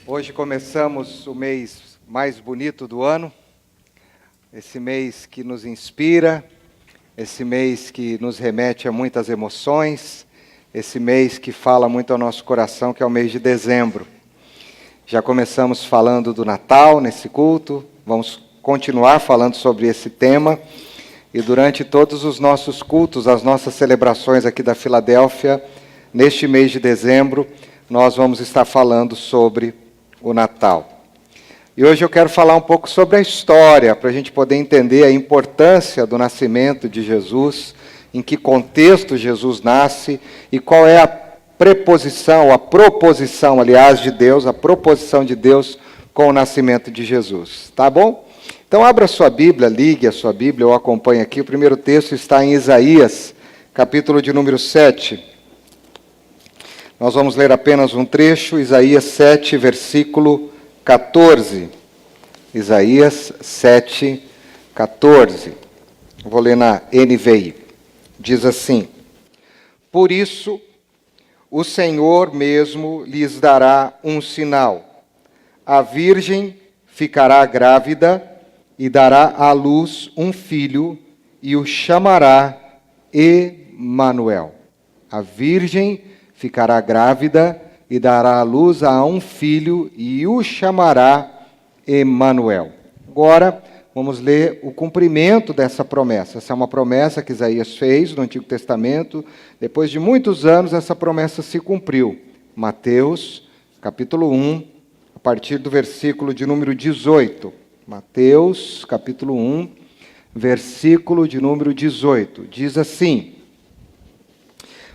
Hoje começamos o mês mais bonito do ano, esse mês que nos inspira, esse mês que nos remete a muitas emoções, esse mês que fala muito ao nosso coração, que é o mês de dezembro. Já começamos falando do Natal nesse culto, vamos continuar falando sobre esse tema, e durante todos os nossos cultos, as nossas celebrações aqui da Filadélfia, neste mês de dezembro, nós vamos estar falando sobre o Natal. E hoje eu quero falar um pouco sobre a história, para a gente poder entender a importância do nascimento de Jesus, em que contexto Jesus nasce e qual é a proposição de Deus, a proposição de Deus com o nascimento de Jesus. Tá bom? Então abra a sua Bíblia, ligue a sua Bíblia ou acompanhe aqui. O primeiro texto está em Isaías, capítulo de número 7. Nós vamos ler apenas um trecho, Isaías 7, versículo 14. Isaías 7, 14. Vou ler na NVI. Diz assim: Por isso, o Senhor mesmo lhes dará um sinal. A virgem ficará grávida e dará à luz um filho e o chamará Emanuel. A virgem ficará grávida e dará à luz a um filho e o chamará Emanuel. Agora, vamos ler o cumprimento dessa promessa. Essa é uma promessa que Isaías fez no Antigo Testamento. Depois de muitos anos, essa promessa se cumpriu. Mateus, capítulo 1, a partir do versículo de número 18. Mateus, capítulo 1, versículo de número 18. Diz assim: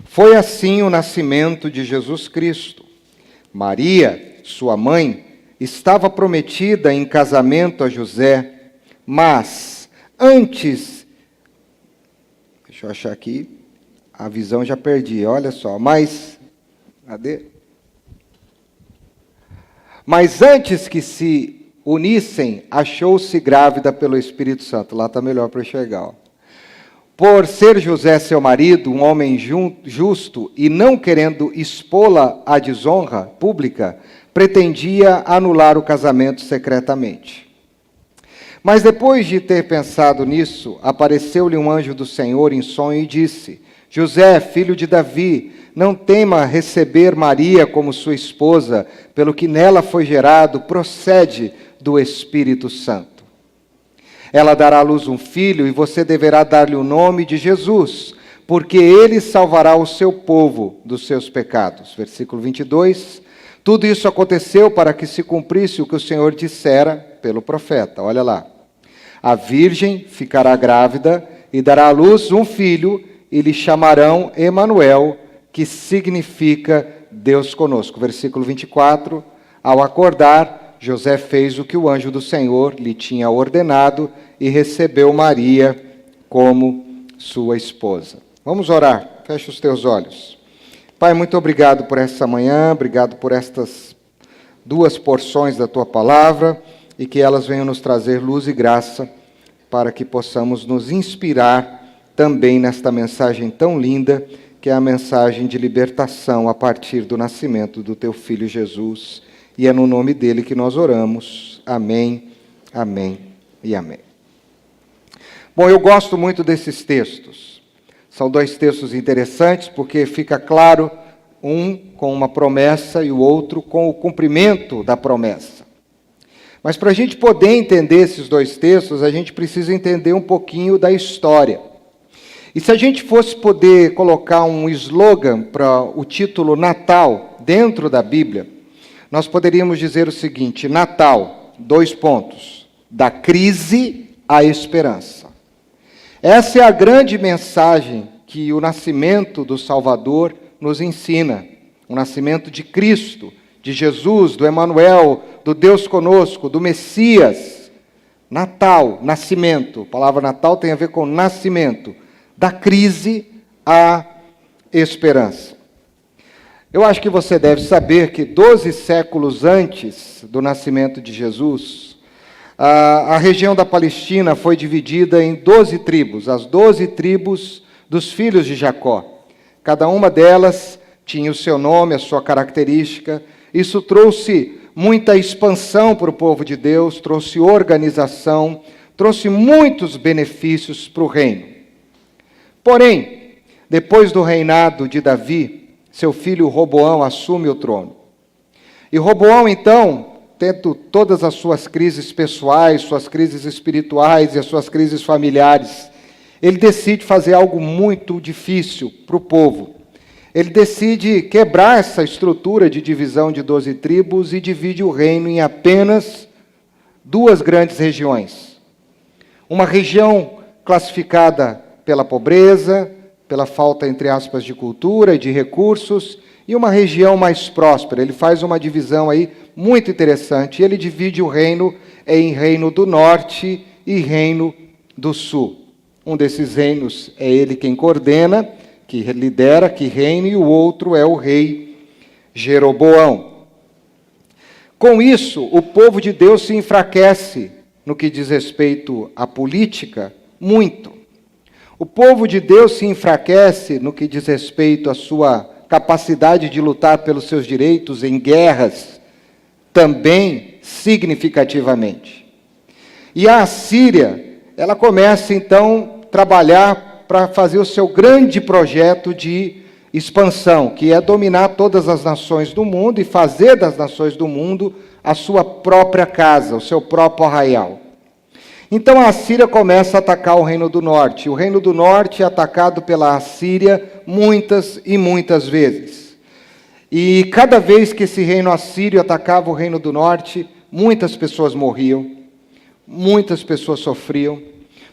Foi assim o nascimento de Jesus Cristo. Maria, sua mãe, estava prometida em casamento a José, mas antes... Deixa eu achar aqui, a visão já perdi, olha só, cadê? Mas antes que se unissem, achou-se grávida pelo Espírito Santo. Lá está melhor para enxergar, ó. Por ser José seu marido, um homem justo, e não querendo expô-la à desonra pública, pretendia anular o casamento secretamente. Mas depois de ter pensado nisso, apareceu-lhe um anjo do Senhor em sonho e disse: José, filho de Davi, não tema receber Maria como sua esposa, pelo que nela foi gerado, procede do Espírito Santo. Ela dará à luz um filho, e você deverá dar-lhe o nome de Jesus, porque ele salvará o seu povo dos seus pecados. Versículo 22. Tudo isso aconteceu para que se cumprisse o que o Senhor dissera pelo profeta. Olha lá. A virgem ficará grávida e dará à luz um filho, e lhe chamarão Emanuel, que significa Deus conosco. Versículo 24. Ao acordar, José fez o que o anjo do Senhor lhe tinha ordenado e recebeu Maria como sua esposa. Vamos orar. Feche os teus olhos. Pai, muito obrigado por essa manhã, obrigado por estas duas porções da tua palavra e que elas venham nos trazer luz e graça para que possamos nos inspirar também nesta mensagem tão linda, que é a mensagem de libertação a partir do nascimento do teu Filho Jesus. E é no nome dele que nós oramos. Amém, amém e amém. Bom, eu gosto muito desses textos. São dois textos interessantes, porque fica claro, um com uma promessa e o outro com o cumprimento da promessa. Mas para a gente poder entender esses dois textos, a gente precisa entender um pouquinho da história. E se a gente fosse poder colocar um slogan para o título Natal dentro da Bíblia, nós poderíamos dizer o seguinte: Natal, : da crise à esperança. Essa é a grande mensagem que o nascimento do Salvador nos ensina. O nascimento de Cristo, de Jesus, do Emanuel, do Deus conosco, do Messias. Natal, nascimento. A palavra Natal tem a ver com nascimento. Da crise à esperança. Eu acho que você deve saber que 12 séculos antes do nascimento de Jesus, a região da Palestina foi dividida em 12 tribos, as 12 tribos dos filhos de Jacó. Cada uma delas tinha o seu nome, a sua característica. Isso trouxe muita expansão para o povo de Deus, trouxe organização, trouxe muitos benefícios para o reino. Porém, depois do reinado de Davi, seu filho Roboão assume o trono. E Roboão, então, tendo todas as suas crises pessoais, suas crises espirituais e as suas crises familiares, ele decide fazer algo muito difícil para o povo. Ele decide quebrar essa estrutura de divisão de 12 tribos e divide o reino em apenas 2 grandes regiões. Uma região classificada pela pobreza, pela falta, entre aspas, de cultura e de recursos, e uma região mais próspera. Ele faz uma divisão aí muito interessante. Ele divide o reino em Reino do Norte e Reino do Sul. Um desses reinos é ele quem coordena, que lidera, que reina, e o outro é o rei Jeroboão. Com isso, o povo de Deus se enfraquece no que diz respeito à política, muito. O povo de Deus se enfraquece no que diz respeito à sua capacidade de lutar pelos seus direitos em guerras, também significativamente. E a Assíria, ela começa então a trabalhar para fazer o seu grande projeto de expansão, que é dominar todas as nações do mundo e fazer das nações do mundo a sua própria casa, o seu próprio arraial. Então a Assíria começa a atacar o Reino do Norte. O Reino do Norte é atacado pela Assíria muitas e muitas vezes. E cada vez que esse reino assírio atacava o Reino do Norte, muitas pessoas morriam, muitas pessoas sofriam,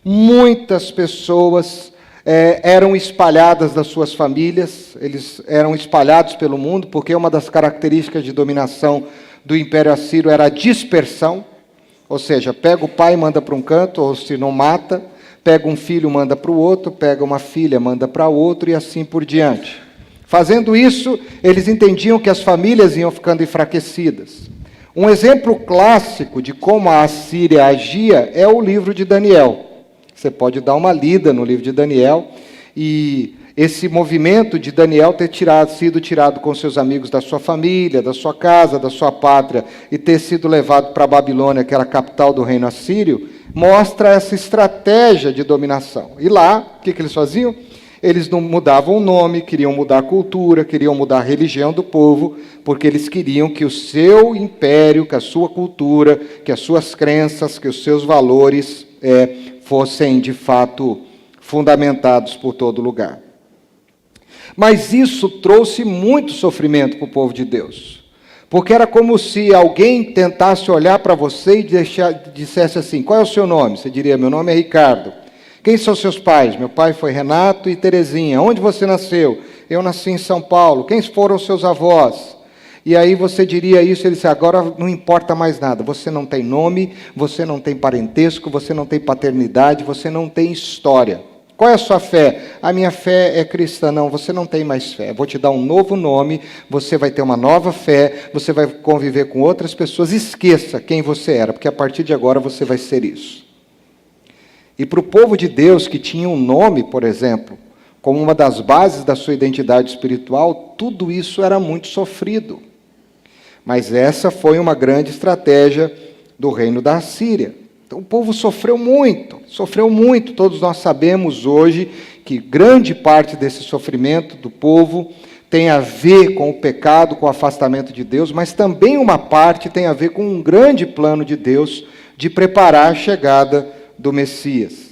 muitas pessoas eram espalhadas das suas famílias, eles eram espalhados pelo mundo, porque uma das características de dominação do Império Assírio era a dispersão. Ou seja, pega o pai e manda para um canto, ou se não mata, pega um filho, manda para o outro, pega uma filha, manda para outro, e assim por diante. Fazendo isso, eles entendiam que as famílias iam ficando enfraquecidas. Um exemplo clássico de como a Assíria agia é o livro de Daniel. Você pode dar uma lida no livro de Daniel, e esse movimento de Daniel ter sido tirado com seus amigos da sua família, da sua casa, da sua pátria, e ter sido levado para a Babilônia, que era a capital do reino assírio, mostra essa estratégia de dominação. E lá, o que eles faziam? Eles não mudavam o nome, queriam mudar a cultura, queriam mudar a religião do povo, porque eles queriam que o seu império, que a sua cultura, que as suas crenças, que os seus valores fossem, de fato, fundamentados por todo lugar. Mas isso trouxe muito sofrimento para o povo de Deus. Porque era como se alguém tentasse olhar para você e dissesse assim: qual é o seu nome? Você diria: meu nome é Ricardo. Quem são seus pais? Meu pai foi Renato e Terezinha. Onde você nasceu? Eu nasci em São Paulo. Quem foram seus avós? E aí você diria isso, ele disse: agora não importa mais nada. Você não tem nome, você não tem parentesco, você não tem paternidade, você não tem história. Qual é a sua fé? A minha fé é cristã. Não, você não tem mais fé. Vou te dar um novo nome, você vai ter uma nova fé, você vai conviver com outras pessoas. Esqueça quem você era, porque a partir de agora você vai ser isso. E para o povo de Deus que tinha um nome, por exemplo, como uma das bases da sua identidade espiritual, tudo isso era muito sofrido. Mas essa foi uma grande estratégia do reino da Assíria. Então o povo sofreu muito. Todos nós sabemos hoje que grande parte desse sofrimento do povo tem a ver com o pecado, com o afastamento de Deus, mas também uma parte tem a ver com um grande plano de Deus de preparar a chegada do Messias.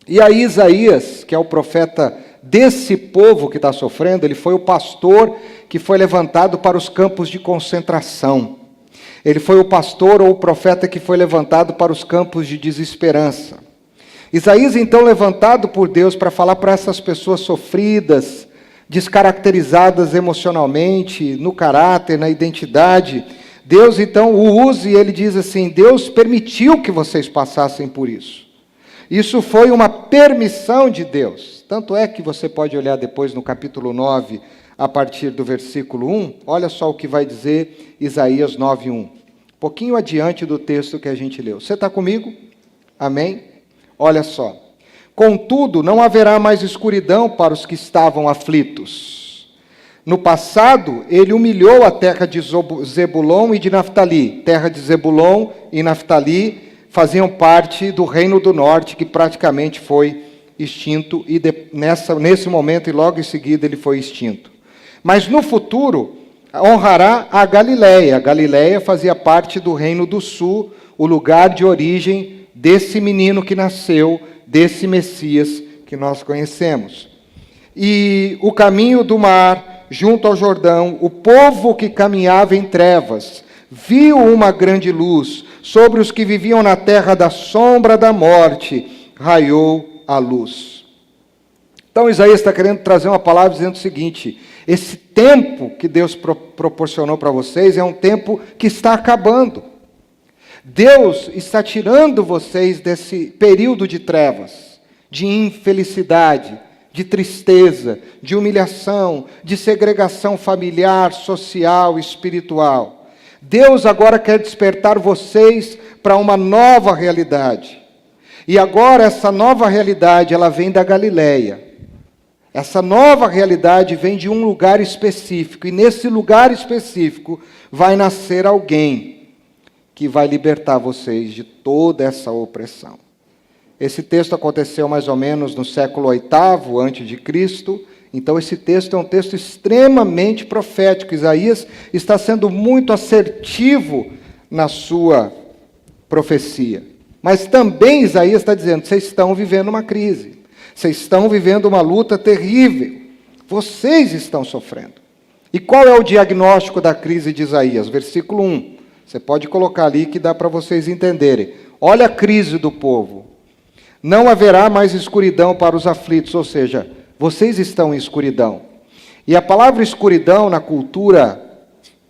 E aí Isaías, que é o profeta desse povo que está sofrendo, ele foi o pastor que foi levantado para os campos de concentração. Ele foi o pastor ou o profeta que foi levantado para os campos de desesperança. Isaías, então, levantado por Deus para falar para essas pessoas sofridas, descaracterizadas emocionalmente, no caráter, na identidade, Deus, então, o usa e ele diz assim: Deus permitiu que vocês passassem por isso. Isso foi uma permissão de Deus. Tanto é que você pode olhar depois no capítulo 9, a partir do versículo 1, olha só o que vai dizer Isaías 9:1. Um pouquinho adiante do texto que a gente leu. Você está comigo? Amém? Olha só. Contudo, não haverá mais escuridão para os que estavam aflitos. no passado, ele humilhou a terra de Zebulon e de Naftali. Terra de Zebulon e Naftali faziam parte do Reino do Norte, que praticamente foi extinto, e nesse momento e logo em seguida ele foi extinto. Mas no futuro, honrará a Galileia. A Galileia fazia parte do Reino do Sul, o lugar de origem desse menino que nasceu, desse Messias que nós conhecemos. E o caminho do mar, junto ao Jordão, o povo que caminhava em trevas, viu uma grande luz. Sobre os que viviam na terra da sombra da morte, raiou a luz. Então Isaías está querendo trazer uma palavra dizendo o seguinte: esse tempo que Deus proporcionou para vocês é um tempo que está acabando. Deus está tirando vocês desse período de trevas, de infelicidade, de tristeza, de humilhação, de segregação familiar, social, espiritual. Deus agora quer despertar vocês para uma nova realidade. E agora essa nova realidade, ela vem da Galileia. Essa nova realidade vem de um lugar específico. E nesse lugar específico vai nascer alguém que vai libertar vocês de toda essa opressão. Esse texto aconteceu mais ou menos no século VIII a.C., então esse texto é um texto extremamente profético. Isaías está sendo muito assertivo na sua profecia. Mas também Isaías está dizendo, vocês estão vivendo uma crise, vocês estão vivendo uma luta terrível, vocês estão sofrendo. E qual é o diagnóstico da crise de Isaías? Versículo 1, você pode colocar ali que dá para vocês entenderem. Olha a crise do povo. Não haverá mais escuridão para os aflitos, ou seja, vocês estão em escuridão. E a palavra escuridão na cultura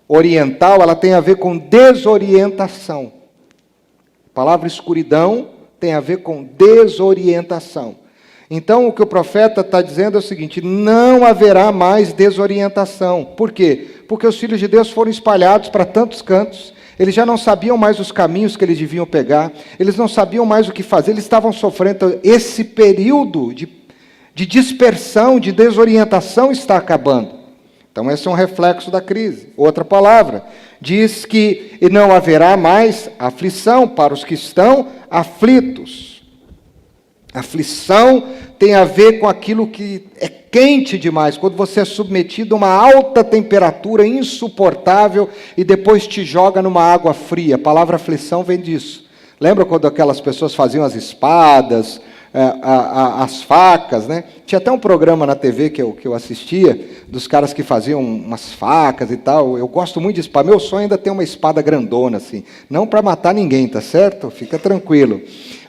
oriental, ela tem a ver com desorientação. A palavra escuridão tem a ver com desorientação. Então, o que o profeta está dizendo é o seguinte: não haverá mais desorientação. Por quê? Porque os filhos de Deus foram espalhados para tantos cantos. Eles já não sabiam mais os caminhos que eles deviam pegar, eles não sabiam mais o que fazer, eles estavam sofrendo. Esse período de dispersão, de desorientação está acabando. Então, esse é um reflexo da crise. Outra palavra diz que não haverá mais aflição para os que estão aflitos. Aflição tem a ver com aquilo que é quente demais, quando você é submetido a uma alta temperatura insuportável e depois te joga numa água fria. A palavra aflição vem disso. Lembra quando aquelas pessoas faziam as espadas, as facas, né? Tinha até um programa na TV que eu assistia, dos caras que faziam umas facas e tal. Eu gosto muito de espada. Meu sonho é ainda ter uma espada grandona, assim. Não para matar ninguém, tá certo? Fica tranquilo.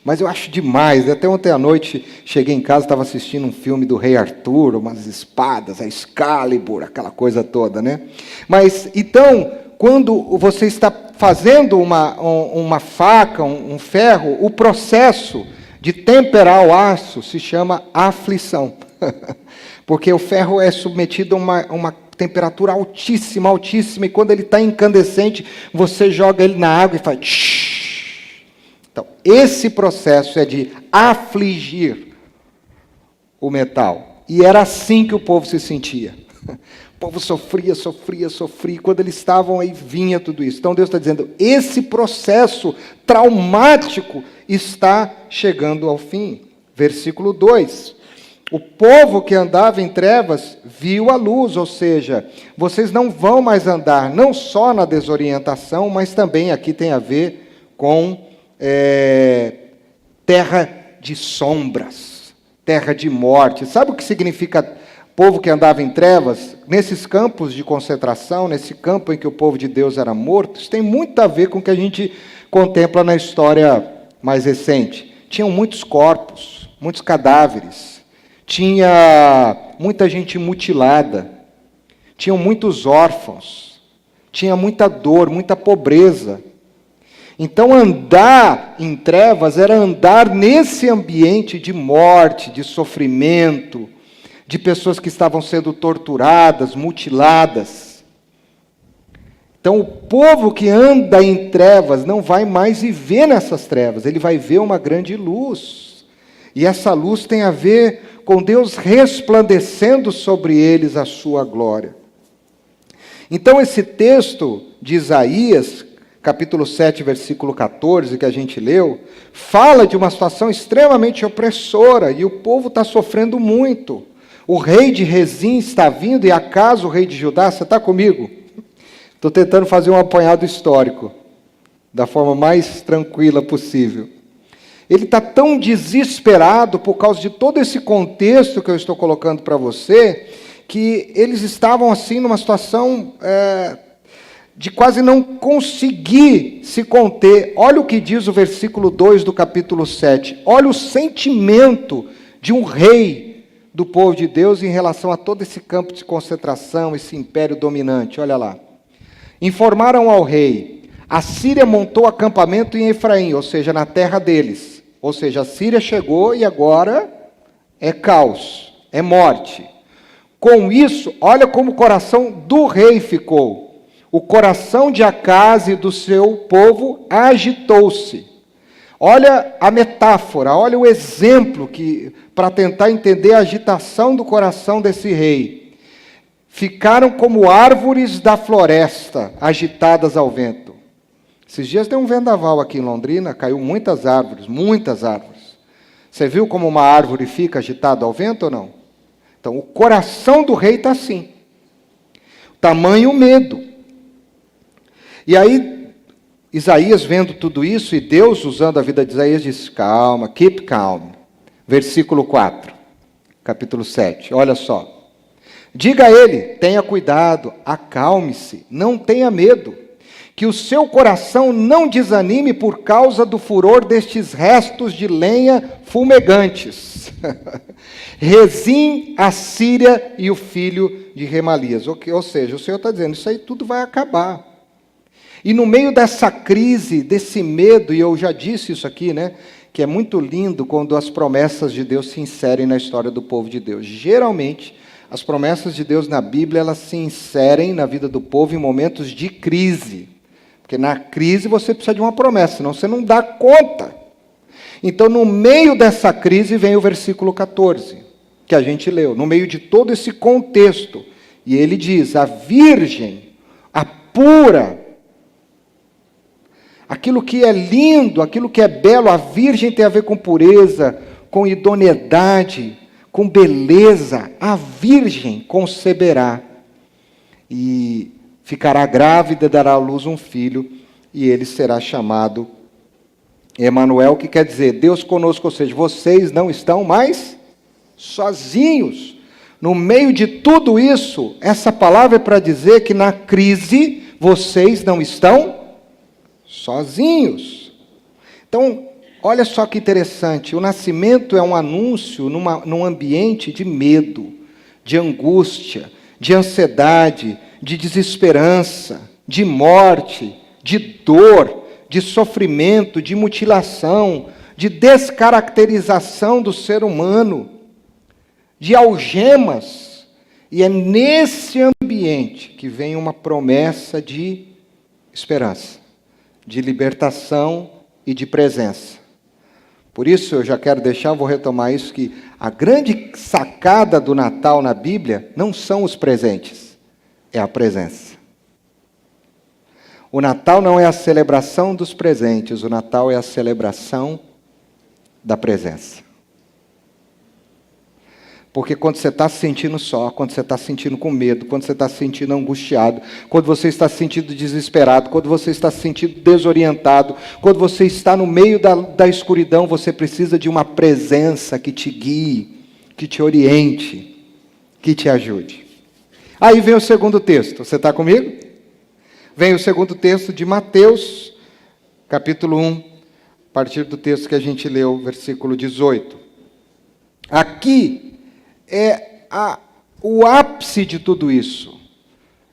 Mas eu acho demais. Até ontem à noite, cheguei em casa, estava assistindo um filme do Rei Arthur, umas espadas, a Excalibur, aquela coisa toda, né? Mas, então, quando você está fazendo uma faca, um ferro, o processo de temperar o aço se chama aflição. Porque o ferro é submetido a uma temperatura altíssima, altíssima, e quando ele está incandescente, você joga ele na água e faz... Shh. Então, esse processo é de afligir o metal. E era assim que o povo se sentia. O povo sofria, sofria, sofria. E quando eles estavam aí, vinha tudo isso. Então Deus está dizendo, esse processo traumático está chegando ao fim. Versículo 2. O povo que andava em trevas viu a luz, ou seja, vocês não vão mais andar, não só na desorientação, mas também aqui tem a ver com terra de sombras, terra de morte. Sabe o que significa povo que andava em trevas? Nesses campos de concentração, nesse campo em que o povo de Deus era morto, isso tem muito a ver com o que a gente contempla na história mais recente. Tinham muitos corpos, muitos cadáveres, tinha muita gente mutilada, tinham muitos órfãos, tinha muita dor, muita pobreza. Então, andar em trevas era andar nesse ambiente de morte, de sofrimento, de pessoas que estavam sendo torturadas, mutiladas. Então, o povo que anda em trevas não vai mais viver nessas trevas, ele vai ver uma grande luz. E essa luz tem a ver com Deus resplandecendo sobre eles a sua glória. Então, esse texto de Isaías, capítulo 7, versículo 14, que a gente leu, fala de uma situação extremamente opressora, e o povo está sofrendo muito. O rei de Rezim está vindo, e acaso o rei de Judá, você está comigo? Estou tentando fazer um apanhado histórico, da forma mais tranquila possível. Ele está tão desesperado por causa de todo esse contexto que eu estou colocando para você, que eles estavam assim numa situação de quase não conseguir se conter. Olha o que diz o versículo 2 do capítulo 7. Olha o sentimento de um rei do povo de Deus em relação a todo esse campo de concentração, esse império dominante. Olha lá. Informaram ao rei: a Síria montou acampamento em Efraim, ou seja, na terra deles. Ou seja, a Síria chegou e agora é caos, é morte. Com isso, olha como o coração do rei ficou. O coração de Acaz e do seu povo agitou-se. Olha a metáfora, olha o exemplo para tentar entender a agitação do coração desse rei. Ficaram como árvores da floresta, agitadas ao vento. Esses dias deu um vendaval aqui em Londrina, caiu muitas árvores, muitas árvores. Você viu como uma árvore fica agitada ao vento ou não? Então, o coração do rei está assim. Tamanho medo. E aí, Isaías vendo tudo isso, e Deus usando a vida de Isaías, diz: calma, keep calm. Versículo 4, capítulo 7, olha só. Diga a ele: tenha cuidado, acalme-se, não tenha medo, que o seu coração não desanime por causa do furor destes restos de lenha fumegantes. Rezim, a Síria e o filho de Remalias. Ou seja, o Senhor está dizendo, isso aí tudo vai acabar. E no meio dessa crise, desse medo, e eu já disse isso aqui, né, que é muito lindo quando as promessas de Deus se inserem na história do povo de Deus. Geralmente, as promessas de Deus na Bíblia, elas se inserem na vida do povo em momentos de crise. Porque na crise você precisa de uma promessa, senão você não dá conta. Então, no meio dessa crise, vem o versículo 14, que a gente leu, no meio de todo esse contexto. E ele diz: a virgem, a pura, aquilo que é lindo, aquilo que é belo, a virgem tem a ver com pureza, com idoneidade, com beleza. A virgem conceberá e ficará grávida e dará à luz um filho, e ele será chamado Emanuel, que quer dizer Deus conosco, ou seja, vocês não estão mais sozinhos. No meio de tudo isso, essa palavra é para dizer que na crise vocês não estão sozinhos. Então, olha só que interessante, o nascimento é um anúncio num ambiente de medo, de angústia, de ansiedade, de desesperança, de morte, de dor, de sofrimento, de mutilação, de descaracterização do ser humano, de algemas. E é nesse ambiente que vem uma promessa de esperança, de libertação e de presença. Por isso eu já quero deixar, vou retomar isso, que a grande sacada do Natal na Bíblia não são os presentes, é a presença. O Natal não é a celebração dos presentes, o Natal é a celebração da presença. Porque quando você está se sentindo só, quando você está se sentindo com medo, quando você está se sentindo angustiado, quando você está se sentindo desesperado, quando você está se sentindo desorientado, quando você está no meio da escuridão, você precisa de uma presença que te guie, que te oriente, que te ajude. Aí vem o segundo texto, você está comigo? Vem o segundo texto de Mateus, capítulo 1, a partir do texto que a gente leu, versículo 18. Aqui é o ápice de tudo isso.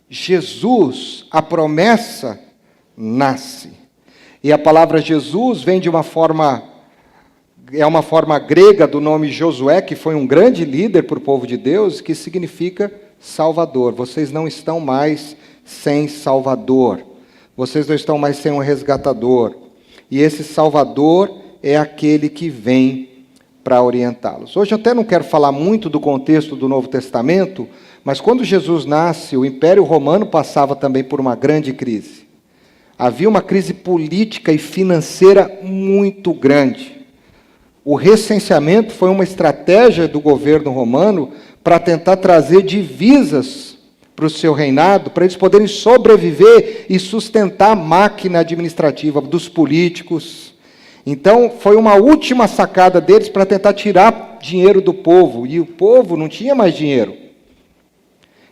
Jesus, a promessa, nasce. E a palavra Jesus vem de uma forma grega do nome Josué, que foi um grande líder para o povo de Deus, que significa Salvador. Vocês não estão mais sem Salvador. Vocês não estão mais sem um resgatador. E esse Salvador é aquele que vem para orientá-los. Hoje eu até não quero falar muito do contexto do Novo Testamento, Mas quando Jesus nasce, o Império Romano passava também por uma grande crise. Havia uma crise política e financeira muito grande. O recenseamento foi uma estratégia do governo romano para tentar trazer divisas para o seu reinado, para eles poderem sobreviver e sustentar a máquina administrativa dos políticos. Então, foi uma última sacada deles para tentar tirar dinheiro do povo, e o povo não tinha mais dinheiro.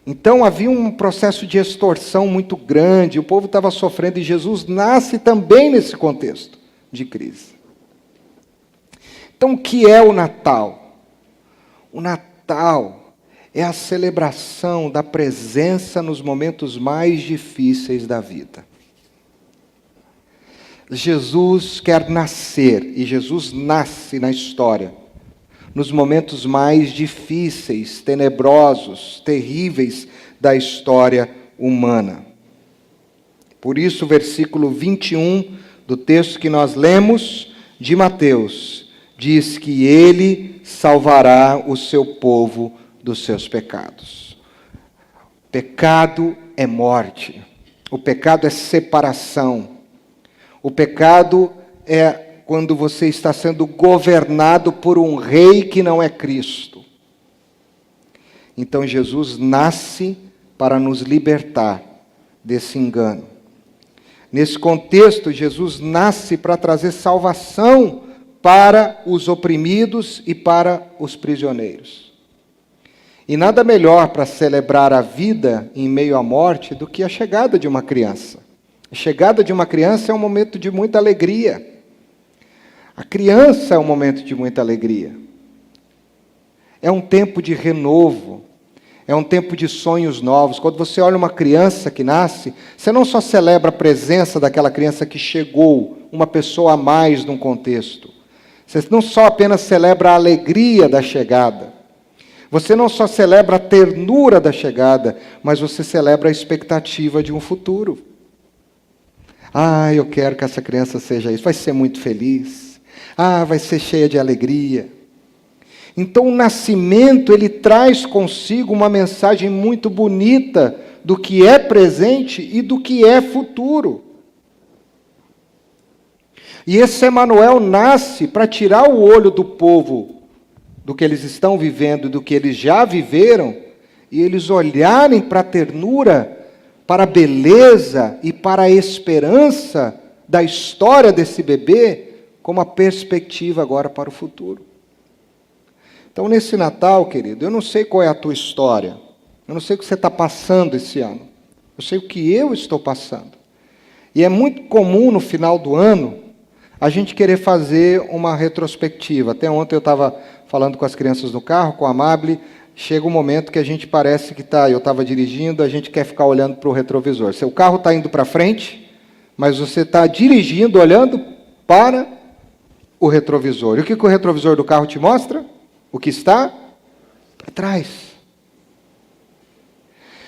Então, havia um processo de extorsão muito grande, o povo estava sofrendo, e Jesus nasce também nesse contexto de crise. Então, o que é o Natal? O Natal é a celebração da presença nos momentos mais difíceis da vida. Jesus quer nascer, e Jesus nasce na história, nos momentos mais difíceis, tenebrosos, terríveis da história humana. Por isso, o versículo 21 do texto que nós lemos de Mateus diz que ele salvará o seu povo dos seus pecados. Pecado é morte. O pecado é separação. O pecado é quando você está sendo governado por um rei que não é Cristo. Então Jesus nasce para nos libertar desse engano. Nesse contexto, Jesus nasce para trazer salvação para os oprimidos e para os prisioneiros. E nada melhor para celebrar a vida em meio à morte do que a chegada de uma criança. A chegada de uma criança é um momento de muita alegria. A criança é um momento de muita alegria. É um tempo de renovo. É um tempo de sonhos novos. Quando você olha uma criança que nasce, você não só celebra a presença daquela criança que chegou, uma pessoa a mais num contexto. Você não só apenas celebra a alegria da chegada. Você não só celebra a ternura da chegada, mas você celebra a expectativa de um futuro. Eu quero que essa criança seja isso. Vai ser muito feliz. Vai ser cheia de alegria. Então, o nascimento, ele traz consigo uma mensagem muito bonita do que é presente e do que é futuro. E esse Emanuel nasce para tirar o olho do povo do que eles estão vivendo, do que eles já viveram, e eles olharem para a ternura, para a beleza e para a esperança da história desse bebê, como a perspectiva agora para o futuro. Então, nesse Natal, querido, eu não sei qual é a tua história, eu não sei o que você está passando esse ano, eu sei o que eu estou passando. E é muito comum, no final do ano, a gente querer fazer uma retrospectiva. Até ontem eu estava falando com as crianças no carro, com a Amable, chega um momento que a gente parece que está, eu estava dirigindo, a gente quer ficar olhando para o retrovisor. Seu carro está indo para frente, mas você está dirigindo, olhando para o retrovisor. E o que o retrovisor do carro te mostra? O que está para trás.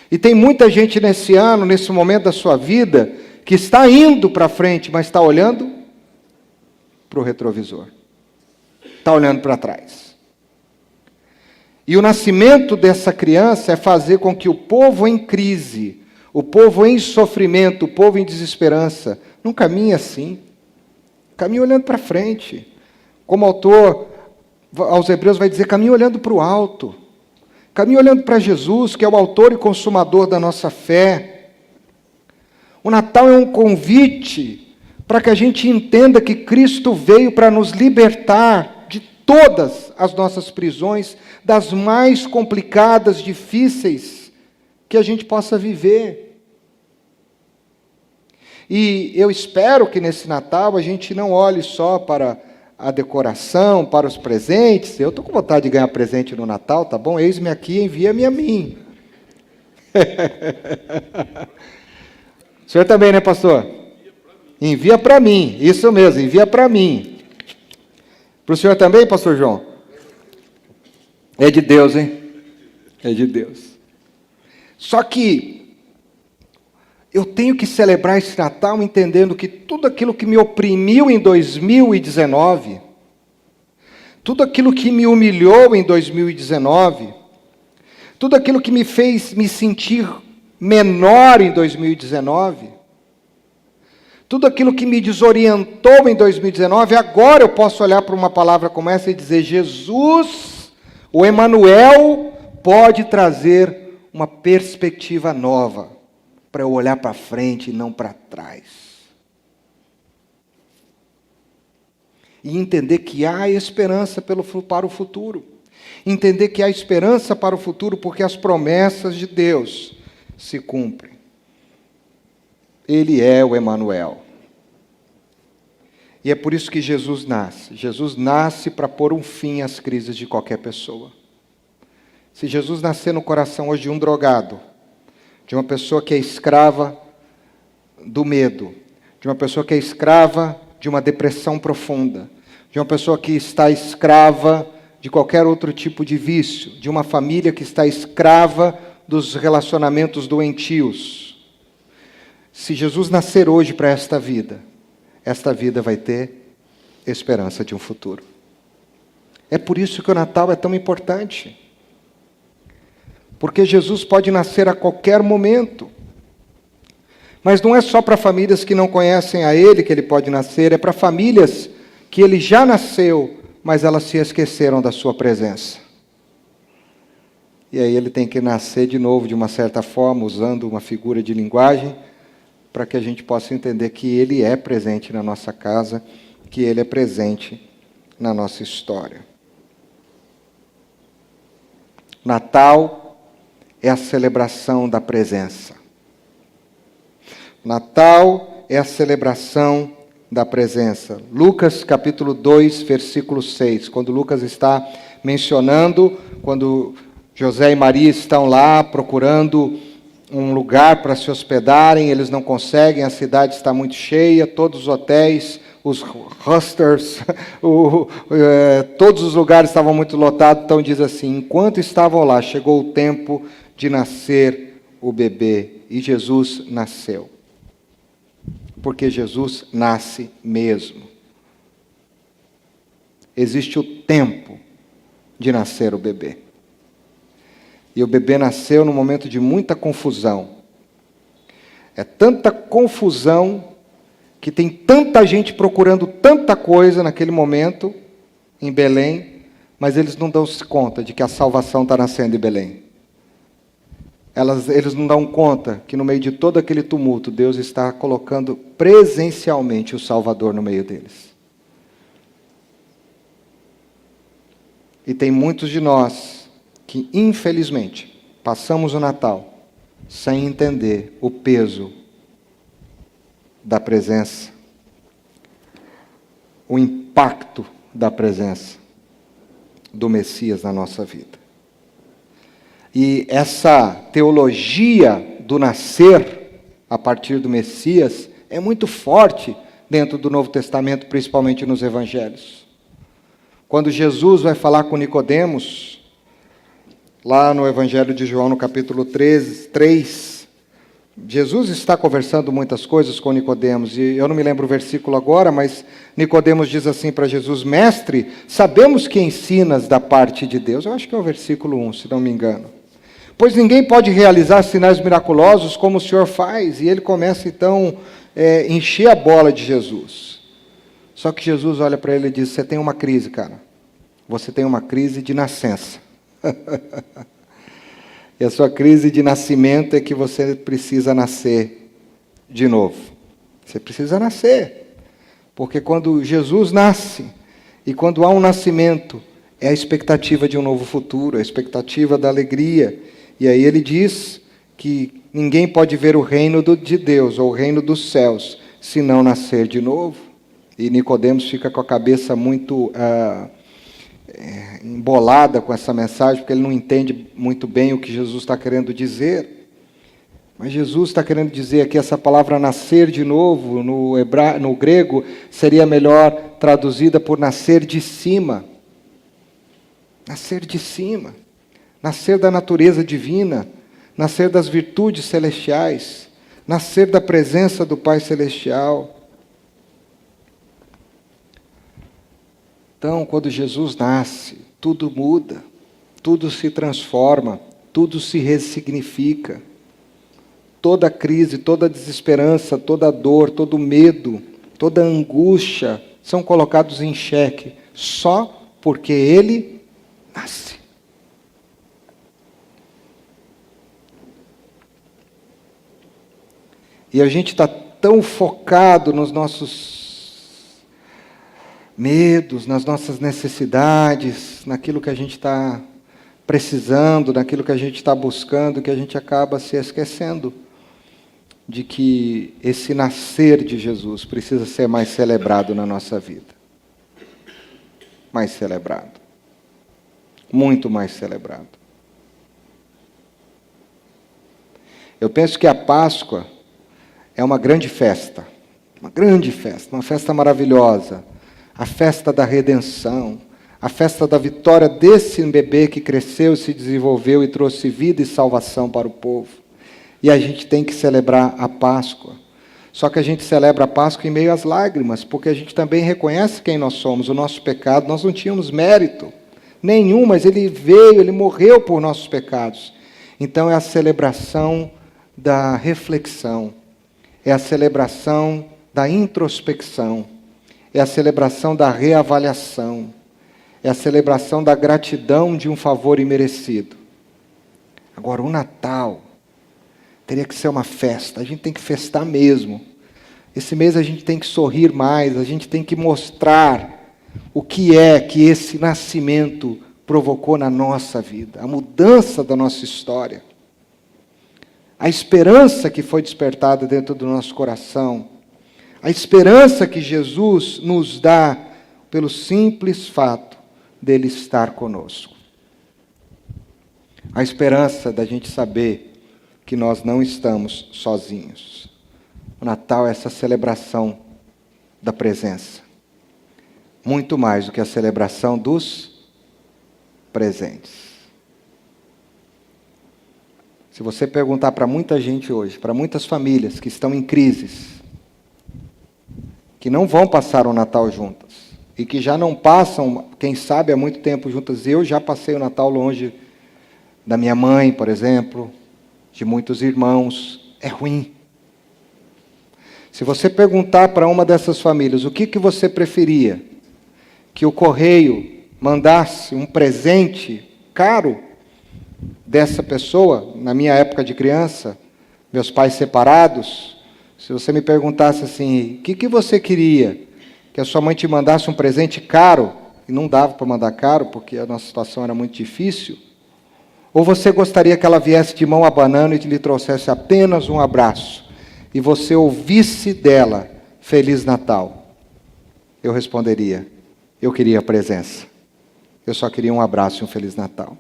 E tem muita gente nesse ano, nesse momento da sua vida, que está indo para frente, mas está olhando para o retrovisor. Está olhando para trás. E o nascimento dessa criança é fazer com que o povo em crise, o povo em sofrimento, o povo em desesperança, não caminhe assim. Caminhe olhando para frente. Como o autor aos Hebreus vai dizer, caminhe olhando para o alto. Caminhe olhando para Jesus, que é o autor e consumador da nossa fé. O Natal é um convite para que a gente entenda que Cristo veio para nos libertar de todas as nossas prisões, das mais complicadas, difíceis que a gente possa viver. E eu espero que nesse Natal a gente não olhe só para a decoração, para os presentes. Eu estou com vontade de ganhar presente no Natal, tá bom? Eis-me aqui, envia-me a mim. O senhor também, né, pastor? Envia para mim, isso mesmo, envia para mim. Para o senhor também, pastor João? É de Deus, hein? É de Deus. Só que eu tenho que celebrar esse Natal entendendo que tudo aquilo que me oprimiu em 2019, tudo aquilo que me humilhou em 2019, Tudo aquilo que me fez me sentir menor em 2019, tudo aquilo que me desorientou em 2019, agora eu posso olhar para uma palavra como essa e dizer: Jesus, o Emanuel, pode trazer uma perspectiva nova, para eu olhar para frente e não para trás. E entender que há esperança para o futuro. Entender que há esperança para o futuro porque as promessas de Deus se cumprem. Ele é o Emanuel. E é por isso que Jesus nasce. Jesus nasce para pôr um fim às crises de qualquer pessoa. Se Jesus nascer no coração hoje de um drogado, de uma pessoa que é escrava do medo, de uma pessoa que é escrava de uma depressão profunda, de uma pessoa que está escrava de qualquer outro tipo de vício, de uma família que está escrava dos relacionamentos doentios. Se Jesus nascer hoje para esta vida vai ter esperança de um futuro. É por isso que o Natal é tão importante. Porque Jesus pode nascer a qualquer momento. Mas não é só para famílias que não conhecem a Ele que Ele pode nascer, é para famílias que Ele já nasceu, mas elas se esqueceram da sua presença. E aí Ele tem que nascer de novo, de uma certa forma, usando uma figura de linguagem, para que a gente possa entender que Ele é presente na nossa casa, que Ele é presente na nossa história. Natal é a celebração da presença. Natal é a celebração da presença. Lucas capítulo 2, versículo 6, quando Lucas está mencionando, quando José e Maria estão lá procurando um lugar para se hospedarem, eles não conseguem, a cidade está muito cheia, todos os hotéis, os hostels, todos os lugares estavam muito lotados, então diz assim: enquanto estavam lá, chegou o tempo de nascer o bebê, e Jesus nasceu. Porque Jesus nasce mesmo. Existe o tempo de nascer o bebê. E o bebê nasceu num momento de muita confusão. É tanta confusão que tem tanta gente procurando tanta coisa naquele momento, em Belém, mas eles não dão conta de que a salvação está nascendo em Belém. Eles não dão conta que no meio de todo aquele tumulto, Deus está colocando presencialmente o Salvador no meio deles. E tem muitos de nós que, infelizmente, passamos o Natal sem entender o peso da presença, o impacto da presença do Messias na nossa vida. E essa teologia do nascer a partir do Messias é muito forte dentro do Novo Testamento, principalmente nos Evangelhos. Quando Jesus vai falar com Nicodemos, lá no Evangelho de João, no capítulo 3, Jesus está conversando muitas coisas com Nicodemos, e eu não me lembro o versículo agora, mas Nicodemos diz assim para Jesus: Mestre, sabemos que ensinas da parte de Deus. Eu acho que é o versículo 1, se não me engano. Pois ninguém pode realizar sinais miraculosos como o Senhor faz. E ele começa então a encher a bola de Jesus. Só que Jesus olha para ele e diz: você tem uma crise, cara. Você tem uma crise de nascença. E a sua crise de nascimento é que você precisa nascer de novo. Você precisa nascer. Porque quando Jesus nasce, e quando há um nascimento, é a expectativa de um novo futuro, a expectativa da alegria. E aí ele diz que ninguém pode ver o reino de Deus, ou o reino dos céus, se não nascer de novo. E Nicodemos fica com a cabeça muito embolada com essa mensagem, porque ele não entende muito bem o que Jesus está querendo dizer. Mas Jesus está querendo dizer aqui, essa palavra nascer de novo, no grego, seria melhor traduzida por nascer de cima. Nascer de cima. Nascer da natureza divina, nascer das virtudes celestiais, nascer da presença do Pai Celestial. Então, quando Jesus nasce, tudo muda, tudo se transforma, tudo se ressignifica. Toda crise, toda desesperança, toda dor, todo medo, toda angústia são colocados em xeque só porque ele nasce. E a gente está tão focado nos nossos medos, nas nossas necessidades, naquilo que a gente está precisando, naquilo que a gente está buscando, que a gente acaba se esquecendo de que esse nascer de Jesus precisa ser mais celebrado na nossa vida. Mais celebrado. Muito mais celebrado. Eu penso que a Páscoa é uma grande festa, uma festa maravilhosa, a festa da redenção, a festa da vitória desse bebê que cresceu, se desenvolveu e trouxe vida e salvação para o povo. E a gente tem que celebrar a Páscoa. Só que a gente celebra a Páscoa em meio às lágrimas, porque a gente também reconhece quem nós somos, o nosso pecado. Nós não tínhamos mérito nenhum, mas Ele veio, Ele morreu por nossos pecados. Então é a celebração da reflexão, é a celebração da introspecção, é a celebração da reavaliação, é a celebração da gratidão de um favor imerecido. Agora, o Natal teria que ser uma festa, a gente tem que festar mesmo. Esse mês a gente tem que sorrir mais, a gente tem que mostrar o que é que esse nascimento provocou na nossa vida, a mudança da nossa história, a esperança que foi despertada dentro do nosso coração, a esperança que Jesus nos dá pelo simples fato dele estar conosco. A esperança da gente saber que nós não estamos sozinhos. O Natal é essa celebração da presença. Muito mais do que a celebração dos presentes. Se você perguntar para muita gente hoje, para muitas famílias que estão em crises, que não vão passar o Natal juntas, e que já não passam, quem sabe, há muito tempo juntas. Eu já passei o Natal longe da minha mãe, por exemplo, de muitos irmãos. É ruim. Se você perguntar para uma dessas famílias o que você preferia, que o correio mandasse um presente caro dessa pessoa, na minha época de criança, meus pais separados, se você me perguntasse assim, o que você queria? Que a sua mãe te mandasse um presente caro, e não dava para mandar caro, porque a nossa situação era muito difícil, ou você gostaria que ela viesse de mão abanando e lhe trouxesse apenas um abraço, e você ouvisse dela, Feliz Natal? Eu responderia, eu queria a presença. Eu só queria um abraço e um Feliz Natal.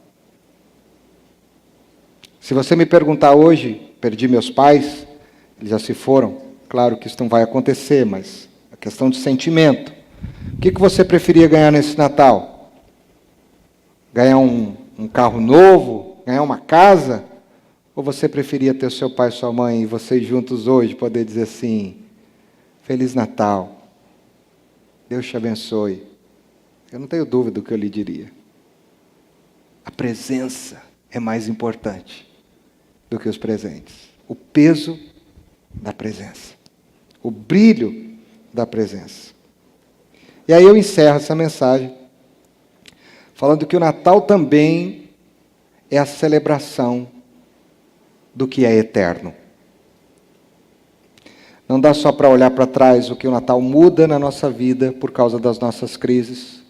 Se você me perguntar hoje, perdi meus pais, eles já se foram, claro que isso não vai acontecer, mas a questão de sentimento. O que você preferia ganhar nesse Natal? Ganhar um carro novo? Ganhar uma casa? Ou você preferia ter o seu pai e sua mãe e vocês juntos hoje poder dizer assim, Feliz Natal, Deus te abençoe? Eu não tenho dúvida do que eu lhe diria. A presença é mais importante do que os presentes. O peso da presença. O brilho da presença. E aí eu encerro essa mensagem falando que o Natal também é a celebração do que é eterno. Não dá só para olhar para trás o que o Natal muda na nossa vida por causa das nossas crises.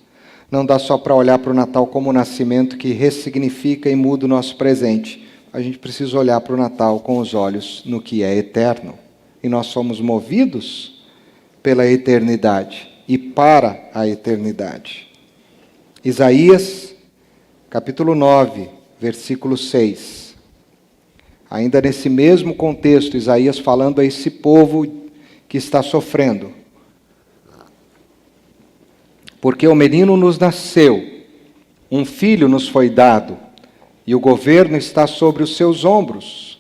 Não dá só para olhar para o Natal como um nascimento que ressignifica e muda o nosso presente. A gente precisa olhar para o Natal com os olhos no que é eterno. E nós somos movidos pela eternidade e para a eternidade. Isaías, capítulo 9, versículo 6. Ainda nesse mesmo contexto, Isaías falando a esse povo que está sofrendo. Porque o menino nos nasceu, um filho nos foi dado, e o governo está sobre os seus ombros,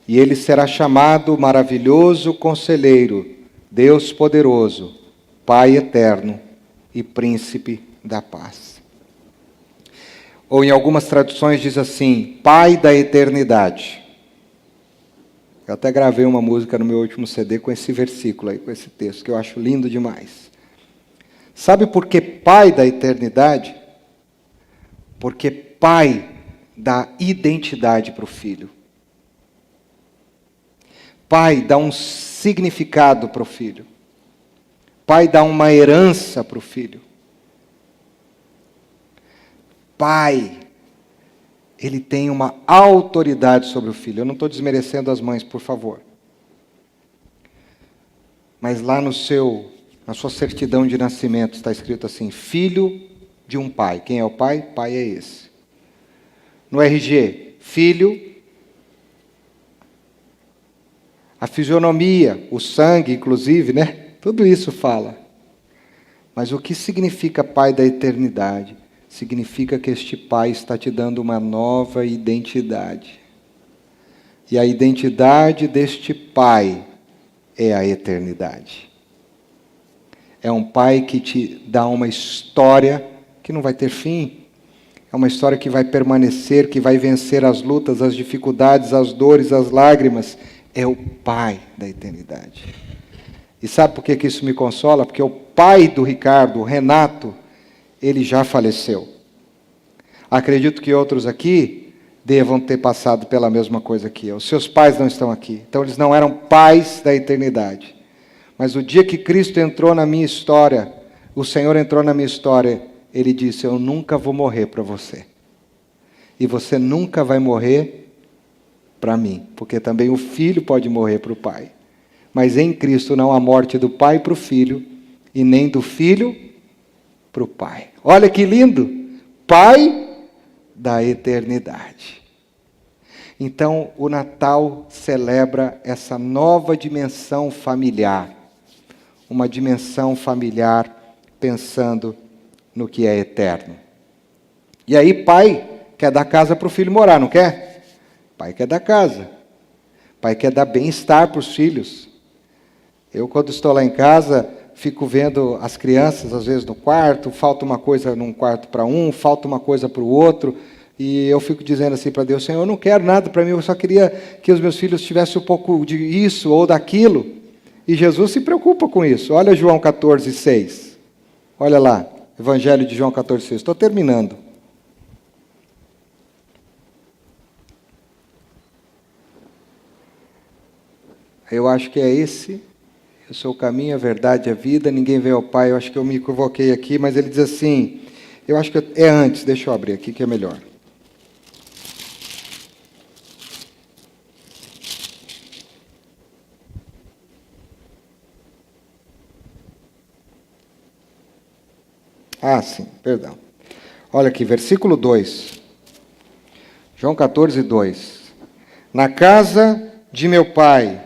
e ele será chamado Maravilhoso Conselheiro, Deus Poderoso, Pai Eterno e Príncipe da Paz. Ou em algumas traduções diz assim, Pai da eternidade. Eu até gravei uma música no meu último CD com esse versículo aí, com esse texto, que eu acho lindo demais. Sabe por que Pai da eternidade? Porque Pai dá identidade para o Filho. Pai dá um significado para o Filho. Pai dá uma herança para o Filho. Pai, ele tem uma autoridade sobre o Filho. Eu não estou desmerecendo as mães, por favor. Mas lá na sua certidão de nascimento está escrito assim, filho de um pai. Quem é o pai? Pai é esse. No RG, filho, a fisionomia, o sangue, inclusive, né? Tudo isso fala. Mas o que significa pai da eternidade? Significa que este pai está te dando uma nova identidade. E a identidade deste pai é a eternidade. É um pai que te dá uma história que não vai ter fim. É uma história que vai permanecer, que vai vencer as lutas, as dificuldades, as dores, as lágrimas. É o pai da eternidade. E sabe por que isso me consola? Porque o pai do Ricardo, o Renato, ele já faleceu. Acredito que outros aqui devam ter passado pela mesma coisa que eu. Os seus pais não estão aqui. Então eles não eram pais da eternidade. Mas o dia que Cristo entrou na minha história, o Senhor entrou na minha história, Ele disse, eu nunca vou morrer para você. E você nunca vai morrer para mim. Porque também o filho pode morrer para o pai. Mas em Cristo não há morte do pai para o filho, e nem do filho para o pai. Olha que lindo! Pai da eternidade. Então, o Natal celebra essa nova dimensão familiar. Uma dimensão familiar pensando no que é eterno. E aí, pai quer dar casa para o filho morar, não quer? Pai quer dar casa. Pai quer dar bem-estar para os filhos. Eu, quando estou lá em casa, fico vendo as crianças, às vezes, no quarto, falta uma coisa num quarto para um, falta uma coisa para o outro, e eu fico dizendo assim para Deus, Senhor, eu não quero nada para mim, eu só queria que os meus filhos tivessem um pouco de isso ou daquilo. E Jesus se preocupa com isso. Olha João 14:6. Olha lá, Evangelho de João 14:6. Estou terminando. Eu acho que é esse. Eu sou o caminho, a verdade e a vida, ninguém vê ao Pai. Eu acho que eu me equivoquei aqui, mas ele diz assim, eu acho que é antes, deixa eu abrir aqui que é melhor. Ah, sim, perdão. Olha aqui, versículo 2. João 14:2. Na casa de meu pai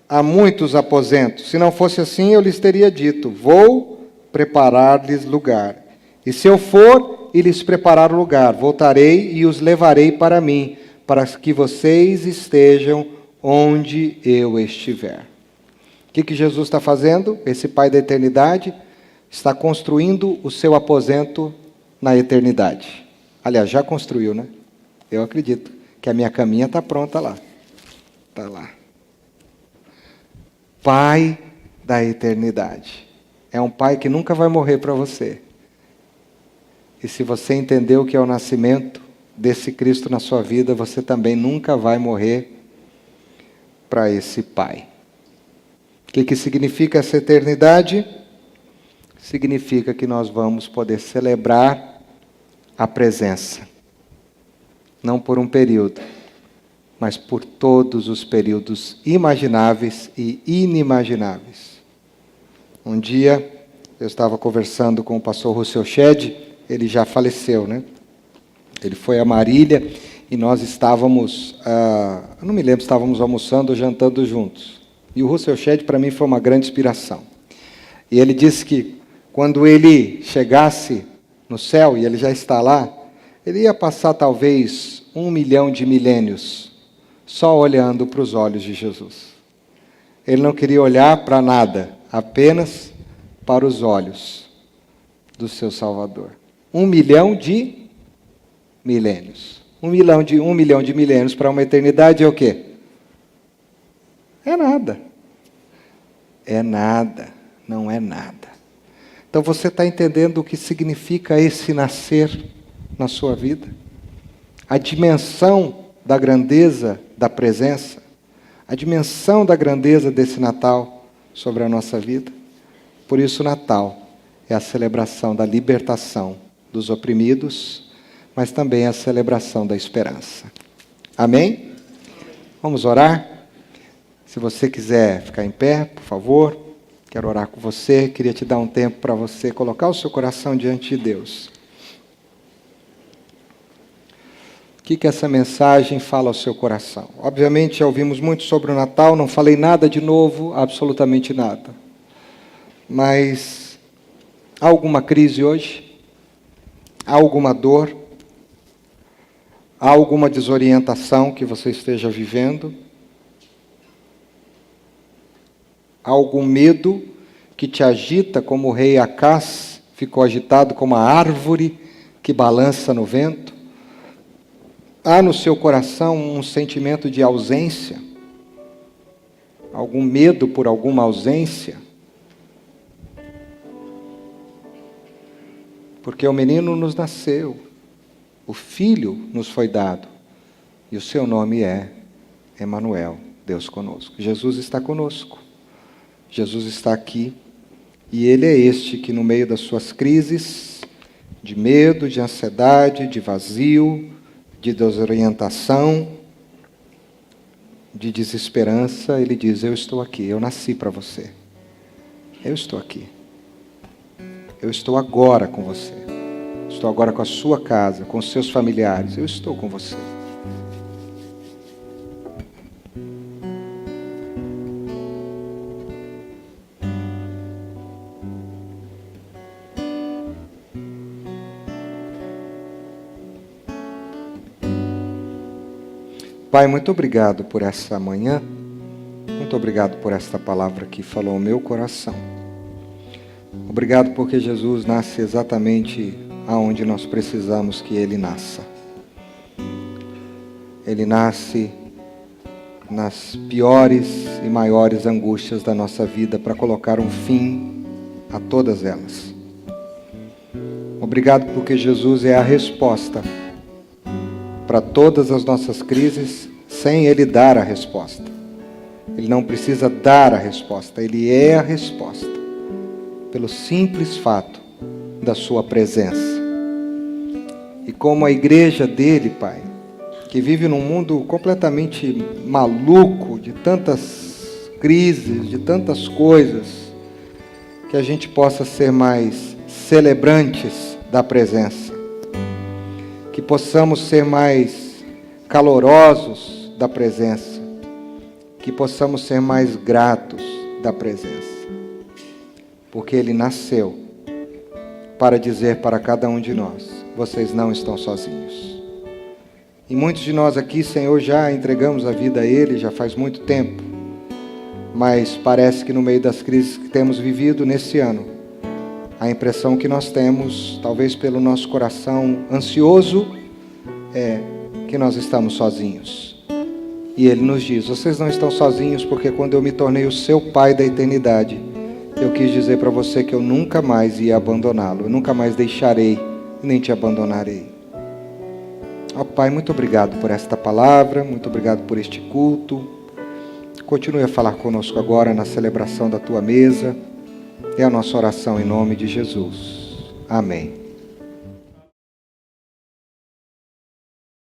há muitos aposentos. Se não fosse assim, eu lhes teria dito, vou preparar-lhes lugar. E se eu for e lhes preparar o lugar, voltarei e os levarei para mim, para que vocês estejam onde eu estiver. O que Jesus está fazendo? Esse Pai da eternidade está construindo o seu aposento na eternidade. Aliás, já construiu, né? Eu acredito que a minha caminha está pronta lá. Está lá. Pai da eternidade. É um Pai que nunca vai morrer para você. E se você entendeu o que é o nascimento desse Cristo na sua vida, você também nunca vai morrer para esse Pai. O que significa essa eternidade? Significa que nós vamos poder celebrar a presença. Não por um período, mas por todos os períodos imagináveis e inimagináveis. Um dia, eu estava conversando com o pastor Rousseau Shedd, ele já faleceu, né? Ele foi a Marília e nós estávamos, eu não me lembro, estávamos almoçando ou jantando juntos. E o Rousseau Shedd, para mim, foi uma grande inspiração. E ele disse que quando ele chegasse no céu, e ele já está lá, ele ia passar talvez 1 milhão de milênios só olhando para os olhos de Jesus. Ele não queria olhar para nada, apenas para os olhos do seu Salvador. 1 milhão de milênios. 1 milhão de milênios para uma eternidade é o quê? É nada. É nada, não é nada. Então você está entendendo o que significa esse nascer na sua vida? A dimensão da grandeza da presença, a dimensão da grandeza desse Natal sobre a nossa vida. Por isso, o Natal é a celebração da libertação dos oprimidos, mas também a celebração da esperança. Amém? Vamos orar? Se você quiser ficar em pé, por favor, quero orar com você. Queria te dar um tempo para você colocar o seu coração diante de Deus. O que essa mensagem fala ao seu coração? Obviamente, já ouvimos muito sobre o Natal, não falei nada de novo, absolutamente nada. Mas há alguma crise hoje? Há alguma dor? Há alguma desorientação que você esteja vivendo? Há algum medo que te agita, como o rei Acás ficou agitado como a árvore que balança no vento? Há no seu coração um sentimento de ausência? Algum medo por alguma ausência? Porque o menino nos nasceu, o filho nos foi dado, e o seu nome é Emanuel, Deus conosco. Jesus está conosco. Jesus está aqui, e Ele é este que no meio das suas crises, de medo, de ansiedade, de vazio, de desorientação, de desesperança, Ele diz: eu estou aqui, eu nasci para você. Eu estou aqui. Eu estou agora com você. Estou agora com a sua casa, com os seus familiares. Eu estou com você. Pai, muito obrigado por essa manhã, muito obrigado por esta palavra que falou ao meu coração. Obrigado porque Jesus nasce exatamente aonde nós precisamos que Ele nasça. Ele nasce nas piores e maiores angústias da nossa vida para colocar um fim a todas elas. Obrigado porque Jesus é a resposta para todas as nossas crises, sem Ele dar a resposta. Ele não precisa dar a resposta, Ele é a resposta, pelo simples fato da sua presença. E como a igreja dele, Pai, que vive num mundo completamente maluco, de tantas crises, de tantas coisas, que a gente possa ser mais celebrantes da presença. Que possamos ser mais calorosos da presença, que possamos ser mais gratos da presença, porque Ele nasceu para dizer para cada um de nós: vocês não estão sozinhos. E muitos de nós aqui, Senhor, já entregamos a vida a Ele já faz muito tempo, mas parece que no meio das crises que temos vivido nesse ano, a impressão que nós temos, talvez pelo nosso coração ansioso, é que nós estamos sozinhos. E Ele nos diz: vocês não estão sozinhos, porque quando eu me tornei o seu Pai da eternidade, eu quis dizer para você que eu nunca mais ia abandoná-lo, eu nunca mais deixarei, nem te abandonarei. Ó Pai, muito obrigado por esta palavra, muito obrigado por este culto. Continue a falar conosco agora na celebração da Tua mesa. É a nossa oração em nome de Jesus. Amém.